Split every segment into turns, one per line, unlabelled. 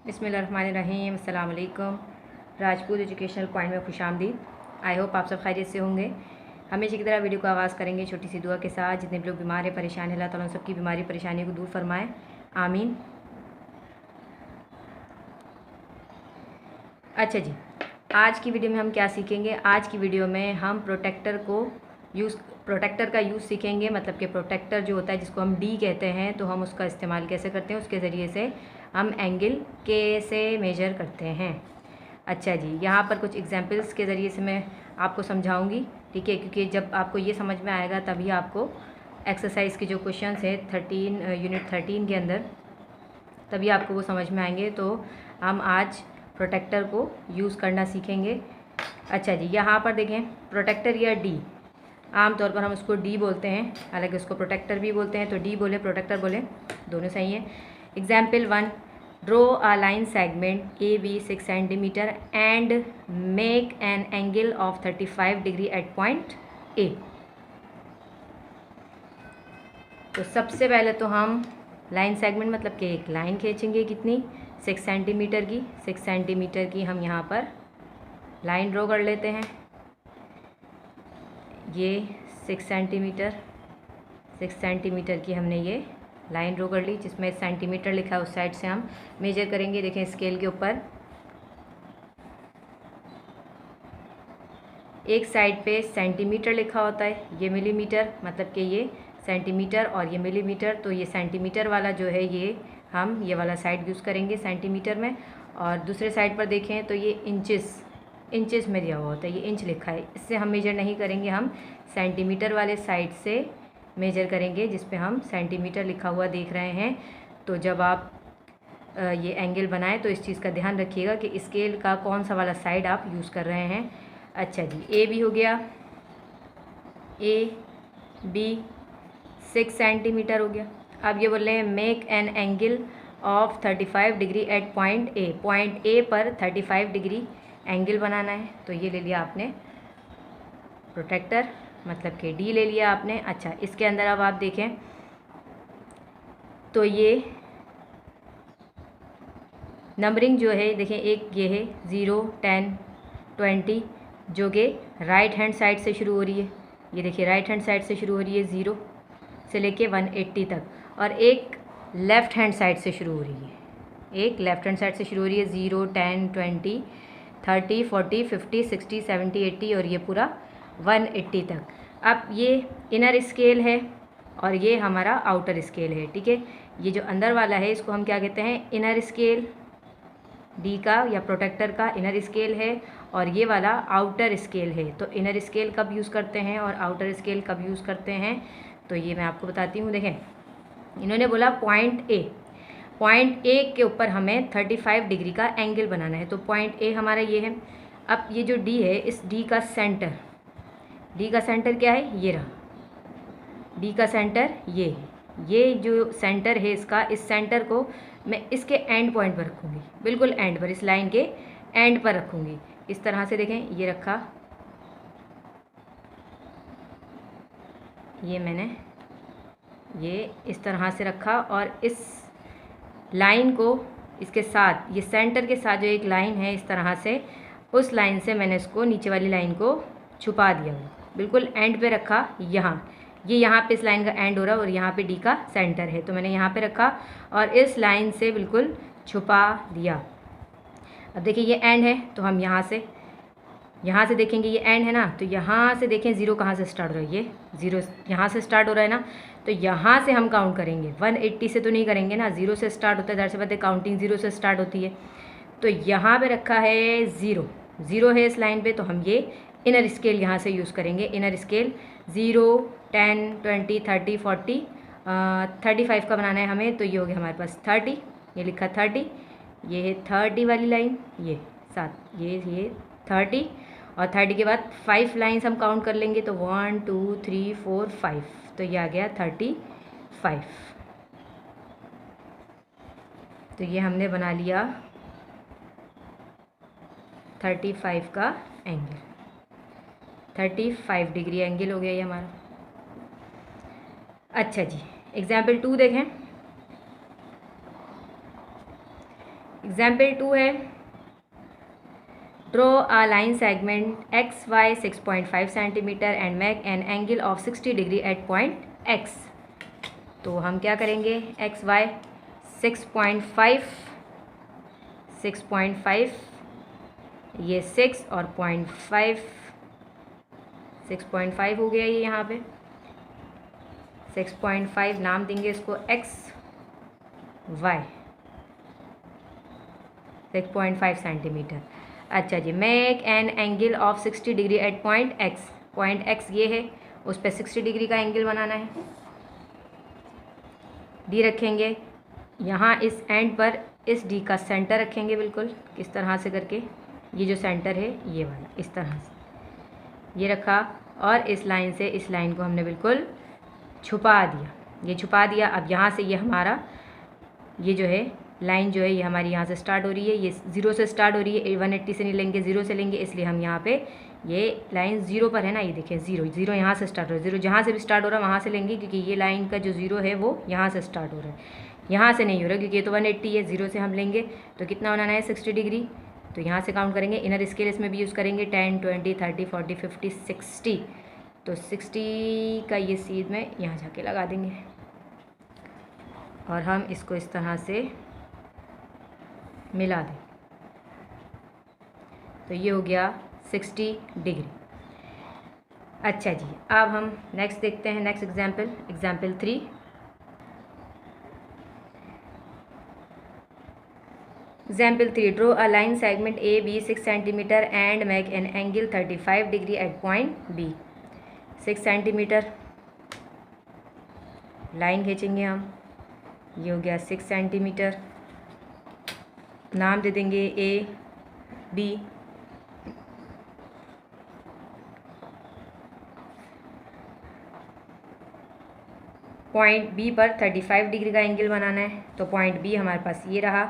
बिस्मिल्लाहिर्रहमानिर्रहीम, अस्सलाम वालेकुम। राजपूत एजुकेशनल पॉइंट में खुशामदीद। आई होप आप सब खैरियत से होंगे। हमेशा की तरह वीडियो को आगाज़ करेंगे छोटी सी दुआ के साथ। जितने भी लोग बीमार हैं, परेशान हैं, अल्लाह ताला उन सबकी बीमारी परेशानी को दूर फरमाएँ, आमीन। अच्छा जी, आज की वीडियो में हम क्या सीखेंगे? आज की वीडियो में हम प्रोटेक्टर का यूज़ सीखेंगे। मतलब कि प्रोटेक्टर जो होता है, जिसको हम डी कहते हैं, तो हम उसका इस्तेमाल कैसे करते हैं, उसके ज़रिए से हम एंगल कैसे मेजर करते हैं। अच्छा जी, यहाँ पर कुछ एग्जांपल्स के ज़रिए से मैं आपको समझाऊंगी, ठीक है? क्योंकि जब आपको ये समझ में आएगा तभी आपको एक्सरसाइज के जो क्वेश्चंस है यूनिट 13 के अंदर, तभी आपको वो समझ में आएंगे। तो हम आज प्रोटेक्टर को यूज़ करना सीखेंगे। अच्छा जी, यहाँ पर देखें, प्रोटेक्टर या डी, आमतौर पर हम उसको डी बोलते हैं, हालांकि उसको प्रोटेक्टर भी बोलते हैं। तो डी बोले, प्रोटेक्टर बोले, दोनों सही है। Example 1, draw a line segment A B 6 centimetre and make an angle of 35 degree at point A. तो सबसे पहले तो हम लाइन सेगमेंट मतलब कि एक लाइन खींचेंगे, कितनी, 6 सेंटीमीटर की। 6 सेंटीमीटर की हम यहाँ पर लाइन ड्रॉ कर लेते हैं। ये 6 सेंटीमीटर की हमने ये लाइन ड्रॉ कर ली, जिसमें सेंटीमीटर लिखा है, उस साइड से हम मेजर करेंगे। देखें स्केल के ऊपर एक साइड पे सेंटीमीटर लिखा होता है, ये मिलीमीटर, मतलब कि ये सेंटीमीटर और ये मिलीमीटर। तो ये सेंटीमीटर वाला जो है, हम ये वाला साइड यूज़ करेंगे सेंटीमीटर में। और दूसरे साइड पर देखें तो ये इंचेस में दिया हुआ होता है, ये इंच लिखा है, इससे हम मेजर नहीं करेंगे, हम सेंटीमीटर वाले साइड से मेजर करेंगे, जिस पे हम सेंटीमीटर लिखा हुआ देख रहे हैं। तो जब आप ये एंगल बनाएं तो इस चीज़ का ध्यान रखिएगा कि स्केल का कौन सा वाला साइड आप यूज़ कर रहे हैं। अच्छा जी, ए भी हो गया, ए बी 6 सेंटीमीटर हो गया। अब ये बोल रहे हैं make an angle of 35 degree at point A. Point A पर 35 डिग्री एंगल बनाना है। तो ये ले लिया आपने प्रोटेक्टर, मतलब कि डी ले लिया आपने। अच्छा, इसके अंदर अब आप देखें तो ये नंबरिंग जो है, देखें, एक ये है 0, 10, 20, जो कि राइट हैंड साइड से शुरू हो रही है। ये देखिए राइट हैंड साइड से शुरू हो रही है 0 से लेके 180 तक, और एक लेफ़्ट हैंड साइड से शुरू हो रही है, एक लेफ़्ट हैंड साइड से शुरू हो रही है 0, 10, 20, 30, 40, 50, 60, 70, 80 और ये पूरा 180 तक। अब ये इनर स्केल है और ये हमारा आउटर स्केल है, ठीक है? ये जो अंदर वाला है, इसको हम क्या कहते हैं, इनर स्केल, डी का या प्रोटेक्टर का इनर स्केल है, और ये वाला आउटर स्केल है। तो इनर स्केल कब यूज़ करते हैं और आउटर स्केल कब यूज़ करते हैं, तो ये मैं आपको बताती हूँ। देखें, इन्होंने बोला पॉइंट ए के ऊपर हमें 35 डिग्री का एंगल बनाना है। तो पॉइंट ए हमारा ये है। अब ये जो डी है, इस डी का सेंटर क्या है, ये रहा डी का सेंटर, ये जो सेंटर है इसका, इस सेंटर को मैं इसके एंड पॉइंट पर रखूँगी, बिल्कुल एंड पर, इस लाइन के एंड पर रखूँगी। इस तरह से देखें, ये रखा, ये मैंने ये इस तरह से रखा, और इस लाइन को इसके साथ, ये सेंटर के साथ जो एक लाइन है, इस तरह से उस लाइन से मैंने इसको, नीचे वाली लाइन को छुपा दिया, बिल्कुल एंड पे रखा। यहाँ पे इस लाइन का एंड हो रहा है और यहाँ पे डी का सेंटर है, तो मैंने यहाँ पे रखा और इस लाइन से बिल्कुल छुपा दिया। अब देखिए ये एंड है, तो हम यहाँ से देखेंगे, ये एंड है ना, तो यहाँ से देखें 0 कहाँ से स्टार्ट हो रहा है, ये 0 यहाँ से स्टार्ट हो रहा है ना, तो यहाँ से हम काउंट करेंगे। 180 से तो नहीं करेंगे ना, 0 से स्टार्ट होता है, ज़ाहिर सी बात है काउंटिंग 0 से स्टार्ट होती है। तो यहाँ पे रखा है 0 है इस लाइन पे, तो हम ये इनर स्केल यहाँ से यूज़ करेंगे। इनर स्केल 0, 10, 20, 30, 40, 35 का बनाना है हमें, तो ये हो गया हमारे पास 30, ये लिखा 30, ये है 30 वाली लाइन, ये साथ ये 30, और 30 के बाद 5 लाइन्स हम काउंट कर लेंगे, तो 1, 2, 3, 4, 5, तो ये आ गया 35। तो ये हमने बना लिया 35 का एंगल, 35 डिग्री एंगल हो गया ये हमारा। अच्छा जी, एग्जाम्पल 2 देखें, एग्जाम्पल 2 है, draw a line segment X Y 6.5 centimetre and make an angle of 60 degree at point X. तो हम क्या करेंगे, एक्स वाई 6.5 ये 6 और 0.5 6.5 हो गया ये यहाँ पे 6.5 नाम देंगे इसको एक्स वाई 6.5 सेंटीमीटर। अच्छा जी, make an angle of 60 degree at point X ये है, उस पर 60 डिग्री का एंगल बनाना है। डी रखेंगे यहाँ इस एंड पर, इस डी का सेंटर रखेंगे बिल्कुल किस तरह से करके, ये जो सेंटर है ये वाला इस तरह से ये रखा, और इस लाइन से इस लाइन को हमने बिल्कुल छुपा दिया, ये छुपा दिया। अब यहाँ से ये हमारा ये जो है लाइन जो है ये हमारी यहाँ से स्टार्ट हो रही है, ये 0 से स्टार्ट हो रही है, 180 से नहीं लेंगे 0 से लेंगे, इसलिए हम यहाँ पे ये लाइन 0 पर है ना, ये देखें 0 यहाँ से स्टार्ट हो रहा है, 0 जहाँ से भी स्टार्ट हो रहा है वहाँ से लेंगे, क्योंकि ये लाइन का जो 0 है वो यहाँ से स्टार्ट हो रहा है, यहाँ से नहीं हो रहा क्योंकि ये तो 180 है, 0 से हम लेंगे तो कितना बनाना है 60 डिग्री। तो यहाँ से काउंट करेंगे, इनर स्केल इसमें भी यूज़ करेंगे 10 20 30 40 50 60, तो 60 का ये सीध में यहाँ जाके लगा देंगे और हम इसको इस तरह से मिला दें, तो ये हो गया 60 डिग्री। अच्छा जी, अब हम नेक्स्ट देखते हैं, next example 3। Example 3, draw a line segment A B 6 centimetre and make an angle 35 degree at point B. 6 centimetre line खींचेंगे हम, ये हो गया 6 सेंटीमीटर, नाम दे देंगे ए बी। पॉइंट बी पर 35 डिग्री का एंगल बनाना है, तो पॉइंट बी हमारे पास ये रहा,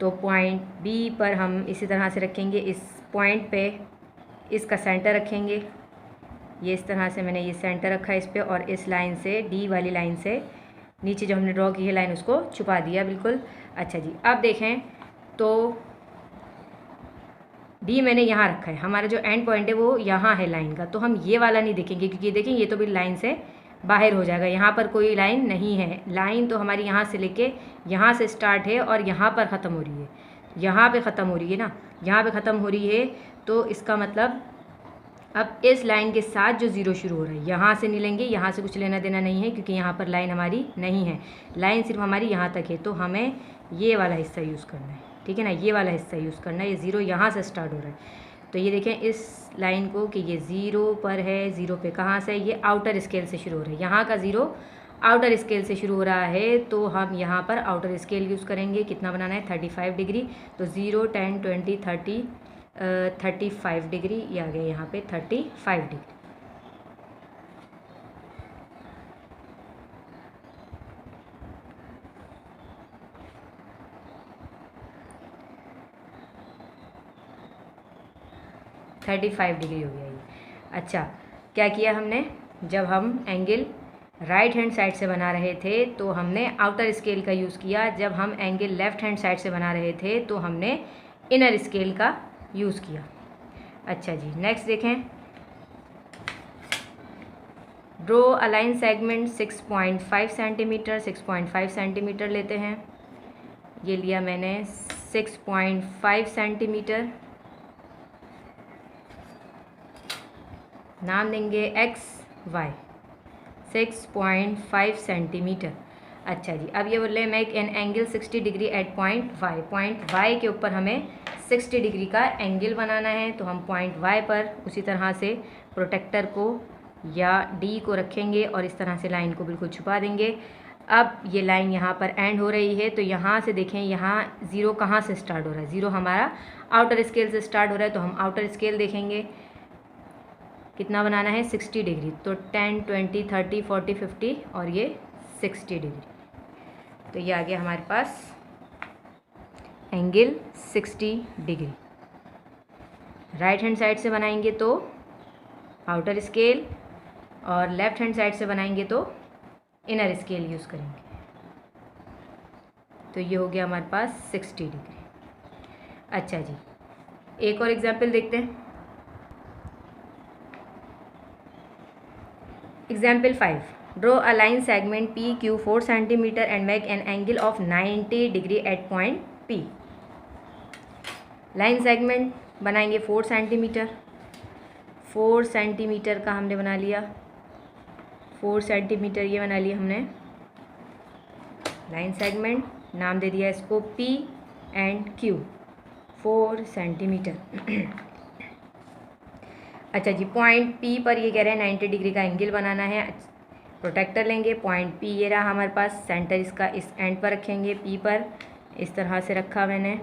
तो पॉइंट बी पर हम इसी तरह से रखेंगे, इस पॉइंट पे इसका सेंटर रखेंगे, ये इस तरह से मैंने ये सेंटर रखा है इस पे, और इस लाइन से डी वाली लाइन से नीचे जो हमने ड्रॉ की है लाइन उसको छुपा दिया बिल्कुल। अच्छा जी, अब देखें तो डी मैंने यहाँ रखा है, हमारा जो एंड पॉइंट है वो यहाँ है लाइन का, तो हम ये वाला नहीं देखेंगे क्योंकि देखें ये तो भी लाइन से बाहर हो जाएगा, यहाँ पर कोई लाइन नहीं है, लाइन तो हमारी यहाँ से लेके यहाँ से स्टार्ट है और यहाँ पर ख़त्म हो रही है, यहाँ पे ख़त्म हो रही है ना, यहाँ पे ख़त्म हो रही है, तो इसका मतलब अब इस लाइन के साथ जो 0 शुरू हो रहा है यहाँ से नहीं लेंगे, यहाँ से कुछ लेना देना नहीं है क्योंकि यहाँ पर लाइन हमारी नहीं है, लाइन सिर्फ हमारी यहाँ तक है, तो हमें ये वाला हिस्सा यूज़ करना है, ठीक है ना, ये वाला हिस्सा यूज़ करना है, ये 0 यहाँ से स्टार्ट हो रहा है, तो ये देखें इस लाइन को कि ये 0 पर है, 0 पे कहाँ से, ये आउटर स्केल से शुरू हो रहा है, यहाँ का 0 आउटर स्केल से शुरू हो रहा है, तो हम यहाँ पर आउटर स्केल यूज़ करेंगे, कितना बनाना है 35 डिग्री, तो 0 10 20 30 35 डिग्री, ये आ गया यहाँ पे 35 डिग्री। थर्टी 35 डिग्री हो गया ये। अच्छा, क्या किया हमने, जब हम एंगल राइट हैंड साइड से बना रहे थे तो हमने आउटर स्केल का यूज़ किया, जब हम एंगल लेफ़्ट हैंड साइड से बना रहे थे तो हमने इनर स्केल का यूज़ किया। अच्छा जी, नेक्स्ट देखें, draw a line segment 6.5 centimetre, 6.5 centimetre लेते हैं, ये लिया मैंने 6.5 सेंटीमीटर, नाम देंगे एक्स वाई 6.5 सेंटीमीटर। अच्छा जी, अब ये बोल रहे हैं make an angle 60 degree at point Y, point Y के ऊपर हमें 60 डिग्री का एंगल बनाना है, तो हम पॉइंट वाई पर उसी तरह से प्रोटेक्टर को या डी को रखेंगे और इस तरह से लाइन को बिल्कुल छुपा देंगे। अब ये लाइन यहाँ पर एंड हो रही है, तो यहाँ से देखें यहाँ 0 कहाँ से स्टार्ट हो रहा है, 0 हमारा आउटर स्केल से स्टार्ट हो रहा है, तो हम आउटर स्केल देखेंगे कितना बनाना है 60 डिग्री, तो 10 20 30 40 50 और ये 60 डिग्री, तो ये आ गया हमारे पास angle 60 degree. Right hand side से बनाएंगे तो आउटर स्केल और लेफ़्ट हैंड साइड से बनाएंगे तो इनर स्केल यूज़ करेंगे, तो ये हो गया हमारे पास 60 डिग्री। अच्छा जी, एक और एग्जाम्पल देखते हैं। Example 5, draw a line segment P Q 4 centimetre and make an angle of 90 degree at point P. Line segment बनाएंगे 4 सेंटीमीटर, 4 सेंटीमीटर का हमने बना लिया, 4 सेंटीमीटर ये बना लिया हमने लाइन सेगमेंट, नाम दे दिया इसको P एंड Q, 4 सेंटीमीटर। अच्छा जी, पॉइंट P पर ये कह रहे हैं 90 डिग्री का एंगल बनाना है। प्रोटेक्टर लेंगे, पॉइंट P ये रहा हमारे पास, सेंटर इसका इस एंड पर रखेंगे, P पर इस तरह से रखा मैंने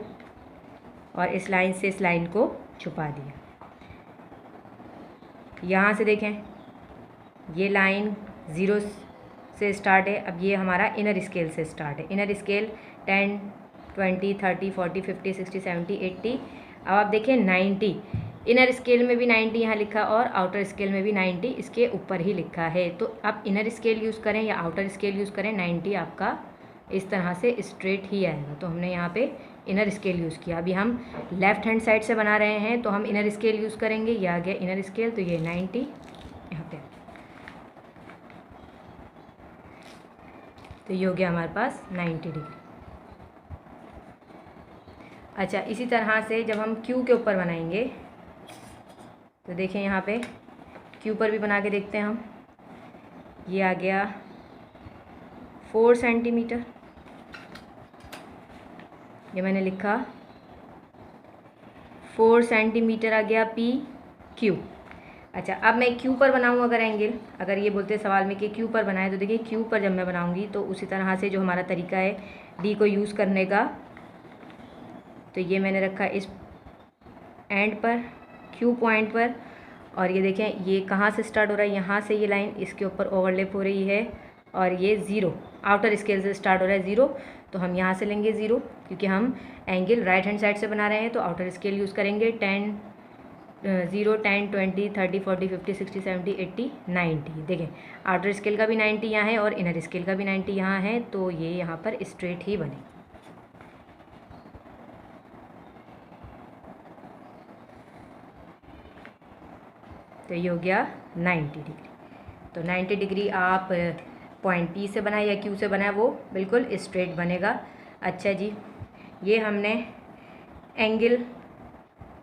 और इस लाइन से इस लाइन को छुपा दिया। यहाँ से देखें ये लाइन 0 से स्टार्ट है, अब ये हमारा इनर स्केल से स्टार्ट है। Inner scale 10, 20, 30, 40, 50, 60, 70, 80। अब आप देखें 90, इनर स्केल में भी 90 यहाँ लिखा और आउटर स्केल में भी 90 इसके ऊपर ही लिखा है। तो आप इनर स्केल यूज़ करें या आउटर स्केल यूज़ करें, 90 आपका इस तरह से स्ट्रेट ही आएगा। तो हमने यहाँ पे इनर स्केल यूज़ किया। अभी हम लेफ़्ट हैंड साइड से बना रहे हैं तो हम इनर स्केल यूज़ करेंगे। ये आ गया इनर स्केल, तो ये 90 यहाँ पे, तो ये हो गया हमारे पास 90 डिग्री। अच्छा, इसी तरह से जब हम Q के ऊपर बनाएंगे तो देखें यहाँ पे Q पर भी बना के देखते हैं हम। ये आ गया 4 सेंटीमीटर, ये मैंने लिखा 4 सेंटीमीटर आ गया P Q। अच्छा, अब मैं Q पर बनाऊँ अगर एंगल, अगर ये बोलते हैं सवाल में कि Q पर बनाए, तो देखिए Q पर जब मैं बनाऊँगी तो उसी तरह से जो हमारा तरीका है D को यूज़ करने का, तो ये मैंने रखा इस एंड पर Q पॉइंट पर, और ये देखें ये कहाँ से स्टार्ट हो रहा है, यहाँ से ये लाइन इसके ऊपर ओवरलैप हो रही है और ये 0 आउटर स्केल से स्टार्ट हो रहा है 0, तो हम यहाँ से लेंगे 0 क्योंकि हम एंगल राइट हैंड साइड से बना रहे हैं, तो आउटर स्केल यूज़ करेंगे 10, 0, 10, 20, 30, 40, 50, 60, 70, 80, 90। देखें आउटर स्केल का भी 90 यहाँ है और इनर स्केल का भी 90 यहाँ है, तो ये यहाँ पर स्ट्रेट ही बने। तो ये हो गया 90 डिग्री। तो 90 डिग्री आप पॉइंट P से बनाए या Q से बनाए वो बिल्कुल स्ट्रेट बनेगा। अच्छा जी, ये हमने एंगल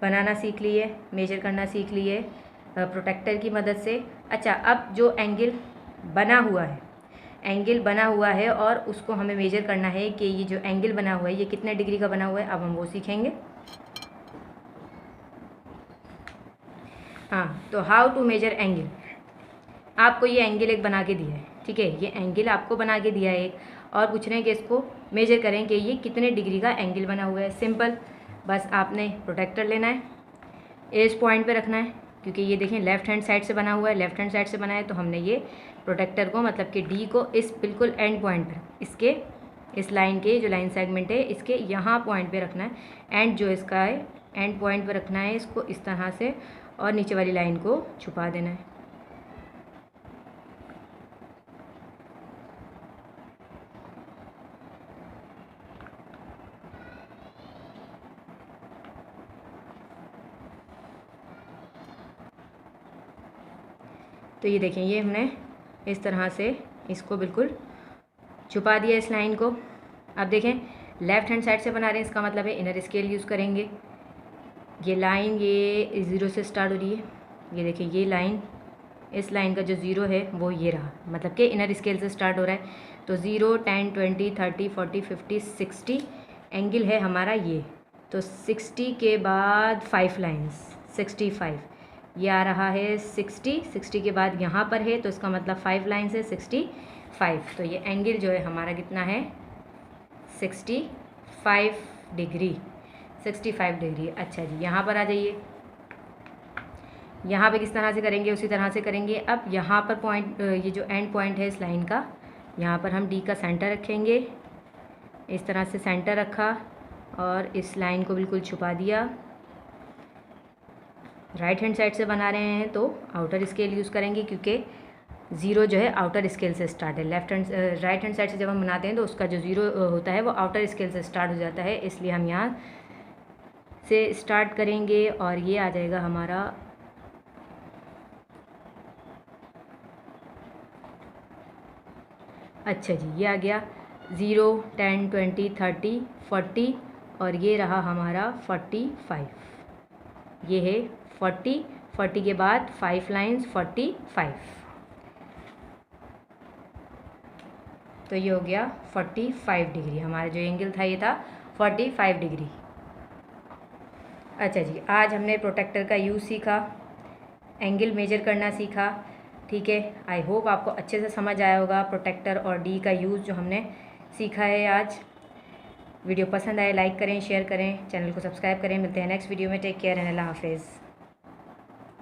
बनाना सीख लिए, मेजर करना सीख लिए प्रोटेक्टर की मदद से। अच्छा, अब जो एंगल बना हुआ है और उसको हमें मेजर करना है कि ये जो एंगल बना हुआ है ये कितने डिग्री का बना हुआ है, अब हम वो सीखेंगे। हाँ, तो हाउ टू मेजर एंगल। आपको ये एंगल एक बना के दिया है, ठीक है, ये एंगल आपको बना के दिया है एक, और पूछ रहे हैं कि इसको मेजर करें कि ये कितने डिग्री का एंगल बना हुआ है। सिंपल, बस आपने प्रोटेक्टर लेना है, एज पॉइंट पे रखना है, क्योंकि ये देखें लेफ़्ट हैंड साइड से बना हुआ है, लेफ़्ट हैंड साइड से बना है, तो हमने ये प्रोटेक्टर को मतलब कि D को इस बिल्कुल एंड पॉइंट पर, इसके इस लाइन के जो लाइन सेगमेंट है इसके यहाँ पॉइंट पे रखना है, एंड जो इसका है एंड पॉइंट पे रखना है इसको इस तरह से, और नीचे वाली लाइन को छुपा देना है। तो ये देखें ये हमने इस तरह से इसको बिल्कुल छुपा दिया इस लाइन को। अब देखें लेफ़्ट हैंड साइड से बना रहे हैं, इसका मतलब है इनर स्केल यूज़ करेंगे। ये लाइन ये 0 से स्टार्ट हो रही है, ये देखिए ये लाइन, इस लाइन का जो 0 है वो ये रहा, मतलब कि इनर स्केल से स्टार्ट हो रहा है। तो 0, 10, 20, 30, 40, 50, 60 एंगल है हमारा ये, तो 60 के बाद 5 लाइन्स, 65 ये आ रहा है 60 के बाद यहाँ पर है, तो इसका मतलब 5 लाइन्स है 65। तो ये एंगल जो है हमारा कितना है 65 डिग्री, 65 डिग्री। अच्छा जी, यहाँ पर आ जाइए, यहाँ पे किस तरह से करेंगे उसी तरह से करेंगे। अब यहाँ पर पॉइंट, ये जो एंड पॉइंट है इस लाइन का, यहाँ पर हम D का सेंटर रखेंगे, इस तरह से सेंटर रखा और इस लाइन को बिल्कुल छुपा दिया। राइट हैंड साइड से बना रहे हैं तो आउटर स्केल यूज़ करेंगे, क्योंकि 0 जो है आउटर स्केल से स्टार्ट है। राइट हैंड साइड से जब हम बनाते हैं तो उसका जो 0 होता है वो आउटर स्केल से स्टार्ट हो जाता है, इसलिए हम यहाँ से स्टार्ट करेंगे और ये आ जाएगा हमारा अच्छा जी, ये आ गया 0, 10, 20, 30, 40 और ये रहा हमारा 45। ये है 40 के बाद 5 लाइन्स 45। तो ये हो गया 45 डिग्री। हमारा जो एंगल था ये था 45 डिग्री। अच्छा जी, आज हमने प्रोटेक्टर का यूज़ सीखा, एंगल मेजर करना सीखा। ठीक है, आई होप आपको अच्छे से समझ आया होगा प्रोटेक्टर और डी का यूज़ जो हमने सीखा है आज। वीडियो पसंद आए लाइक करें, शेयर करें, चैनल को सब्सक्राइब करें। मिलते हैं नेक्स्ट वीडियो में। टेक केयर एंड अल्लाह हाफिज़।